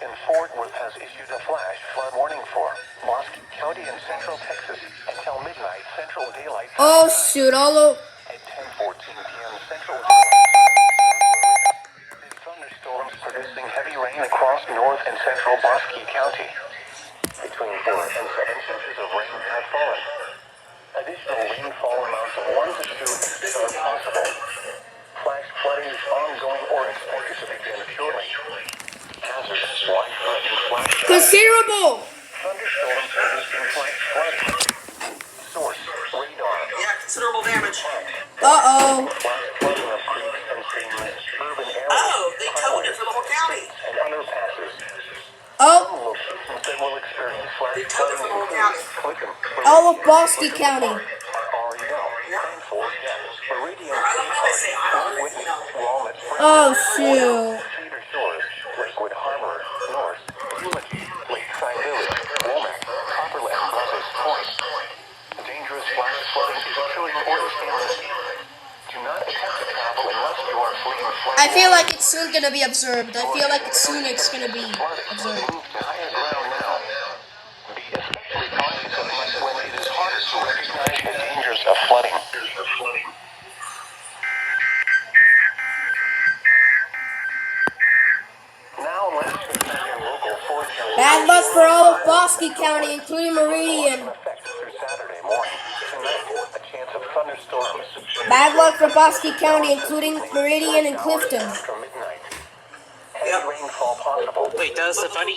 in Fort Worth has issued a flash flood warning for Bosque County in central Texas until midnight Central Daylight Time. Oh shoot, At 10:14 p.m. Central Daylight thunderstorms producing heavy rain across north and central Bosque County. Between 4 and 7 inches of rain have fallen. Additional rainfall amounts of 1 to 2 inches are possible. Flash flooding is ongoing or expected to begin shortly. Hazardous, life-threatening flash considerable. thunderstorms producing flash flooding. Source, radar. Yeah, considerable damage. Uh-oh. Flash flooding of creeks and streams, urban areas, Oh, they towed it for the whole county. and underpasses. Oh, Some locations that will experience flash They towed it for the whole county. all of Bosque County. I love how they say, I don't know. Oh shoot. Cedar Shores, Lakewood Harbor, North, Eulogy, Lakeside Village, Womack, Copperland, Brazos Point. Dangerous flash flooding is occurring or is imminent. Do not attempt to travel unless you are fleeing flood. I feel like it's soon gonna be observed. I feel like soon it's gonna be observed. Move to higher ground now. Be especially cautious of when it is harder to recognize the dangers of flooding. Now let's consider local forecast. Bad luck for all of Bosque County, including Meridian. Effect through Saturday morning. Tonight, a chance of thunderstorms. Bad luck for Bosque County, including Meridian and Clifton. After midnight. Heavy rainfall possible. Wait, does the funny